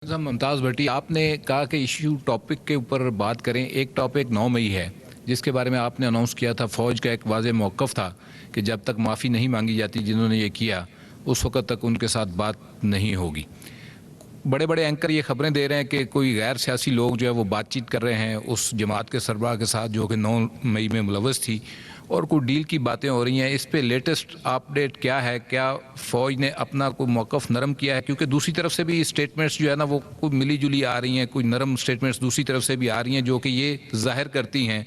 साहब मुमताज़ भट्टी, आपने कहा कि इशू टॉपिक के ऊपर बात करें। एक टॉपिक 9 मई है जिसके बारे में आपने अनाउंस किया था। फ़ौज का एक वाज़ेह मौक़िफ़ था कि जब तक माफ़ी नहीं मांगी जाती जिन्होंने ये किया उस वक़्त तक उनके साथ बात नहीं होगी। बड़े बड़े एंकर ये खबरें दे रहे हैं कि कोई गैर सियासी लोग जो है वो बातचीत कर रहे हैं उस जमात के सरबराह के साथ जो कि 9 मई में मुलव्वस थी, और कोई डील की बातें हो रही हैं। इस पे लेटेस्ट अपडेट क्या है? क्या फ़ौज ने अपना कोई मौक़िफ़ नरम किया है? क्योंकि दूसरी तरफ से भी स्टेटमेंट्स जो है ना वो कोई मिली जुली आ रही हैं, कोई नरम स्टेटमेंट्स दूसरी तरफ से भी आ रही हैं जो कि ये ज़ाहिर करती हैं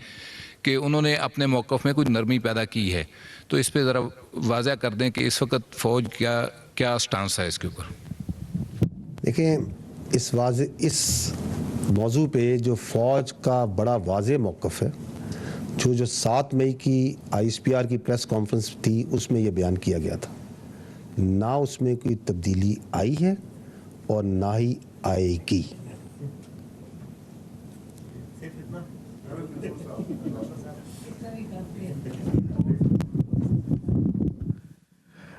कि उन्होंने अपने मौक़िफ़ में कुछ नरमी पैदा की है। तो इस पर ज़रा वाज़ह कर दें कि इस वक्त फ़ौज क्या स्टांस है इसके ऊपर। देखें, इस मौजू पे जो फ़ौज का बड़ा वाज़ेह मौक़िफ़ है, जो 7 मई की ISPR की प्रेस कॉन्फ्रेंस थी उसमें ये बयान किया गया था। ना उसमें कोई तब्दीली आई है और ना ही आएगी।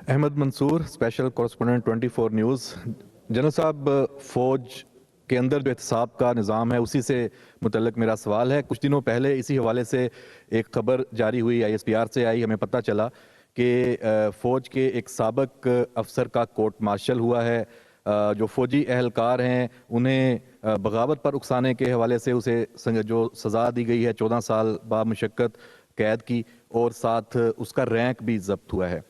Ahmed Mansoor, special correspondent 24 news. General साहब, फ़ौज के अंदर जो एहतसाब का निज़ाम है उसी से मुतल्लिक़ मेरा सवाल है। कुछ दिनों पहले इसी हवाले से एक ख़बर जारी हुई, ISPR से आई। हमें पता चला कि फ़ौज के एक साबिक़ अफसर का कोर्ट मार्शल हुआ है। जो फ़ौजी अहलकार हैं उन्हें बगावत पर उकसाने के हवाले से उसे जो सज़ा दी गई है 14 साल बामुशक्कत कैद की, और साथ उसका रैंक भी ज़ब्त हुआ है।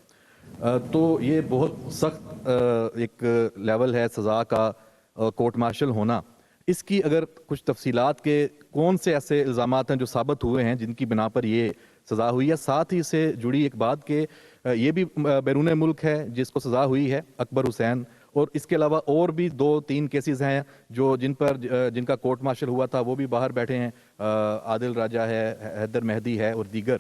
तो ये बहुत सख्त एक लेवल है सज़ा का, कोर्ट मार्शल होना। इसकी अगर कुछ तफसीलात के कौन से ऐसे इल्ज़ामात हैं जो साबित हुए हैं जिनकी बिना पर ये सज़ा हुई है। साथ ही से जुड़ी एक बात कि ये भी बैरून मुल्क है जिसको सज़ा हुई है, अकबर हुसैन, और इसके अलावा और भी 2-3 केसेस हैं जो जिनका कोर्ट मार्शल हुआ था, वो भी बाहर बैठे हैं। आदिल राजा है, हैदर मेहदी है और दीगर।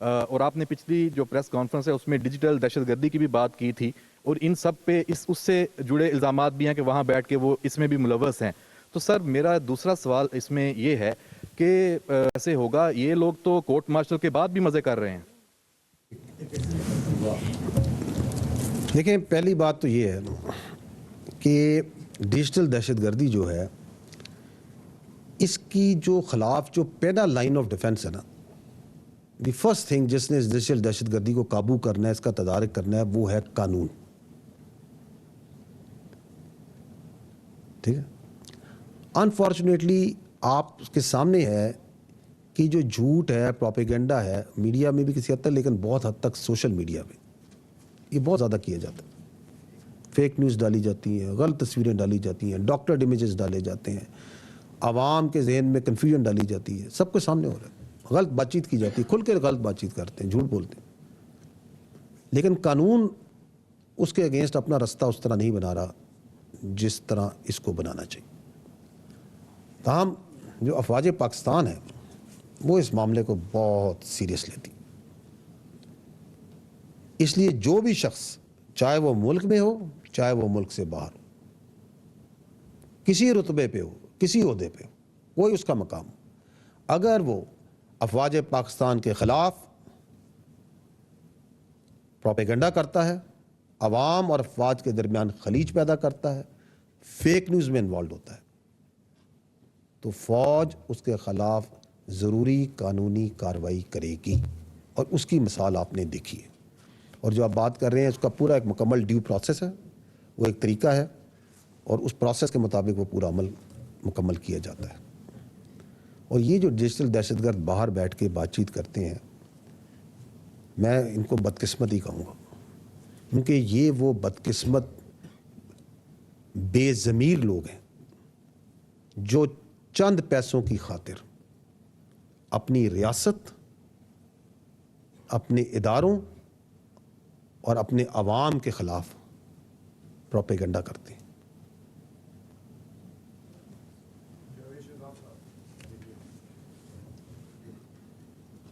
और आपने पिछली जो प्रेस कॉन्फ्रेंस है उसमें डिजिटल दहशतगर्दी की भी बात की थी, और इन सब पे उससे जुड़े इल्ज़ामात भी हैं कि वहाँ बैठ के वो इसमें भी मुलव्वस हैं। तो सर, मेरा दूसरा सवाल इसमें ये है कि ऐसे होगा, ये लोग तो कोर्ट मार्शल के बाद भी मज़े कर रहे हैं। देखें, पहली बात तो ये है कि डिजिटल दहशतगर्दी जो है इसकी जो खिलाफ जो पहला लाइन ऑफ डिफेंस है ना, द फर्स्ट थिंग जिसने इस डिजिटल दहशतगर्दी को काबू करना है, इसका तदारक करना है, वो है कानून। ठीक है। अनफॉर्चुनेटली आपके सामने है कि जो झूठ है, प्रोपेगेंडा है, मीडिया में भी किसी हद तक, लेकिन बहुत हद तक सोशल मीडिया में ये बहुत ज़्यादा किया जाता है। फेक न्यूज़ डाली जाती हैं, गलत तस्वीरें डाली जाती हैं, डॉक्टर्ड इमेजेस डाले जाते हैं, आवाम के जहन में कन्फ्यूजन डाली जाती है, सबके सामने हो रहा है। गलत बातचीत की जाती है, खुल के गलत बातचीत करते हैं, झूठ बोलते हैं। लेकिन कानून उसके अगेंस्ट अपना रास्ता उस तरह नहीं बना रहा जिस तरह इसको बनाना चाहिए। ताहम जो अफवाज पाकिस्तान है वो इस मामले को बहुत सीरियस लेती। इसलिए जो भी शख्स, चाहे वो मुल्क में हो चाहे वो मुल्क से बाहर हो, किसी रुतबे पे हो, किसी ओहदे पे हो, कोई उसका मकाम हो, अगर वो अफवाज पाकिस्तान के खिलाफ प्रोपेगेंडा करता है, अवाम और अफवाज के दरमियान खलीज पैदा करता है, फेक न्यूज़ में इन्वॉल्व होता है, तो फौज उसके खिलाफ ज़रूरी कानूनी कार्रवाई करेगी। और उसकी मिसाल आपने देखी है। और जो आप बात कर रहे हैं उसका पूरा एक मुकम्मल ड्यू प्रोसेस है, वो एक तरीका है, और उस प्रोसेस के मुताबिक वो पूरा अमल मुकम्मल किया जाता है। और ये जो डिजिटल दहशतगर्द बाहर बैठ के बातचीत करते हैं, मैं इनको बदकिस्मत ही कहूँगा, क्योंकि ये वो बदकिस्मत बेज़मीर लोग हैं जो चंद पैसों की खातिर अपनी रियासत, अपने इदारों और अपने अवाम के खिलाफ प्रोपेगेंडा करते हैं।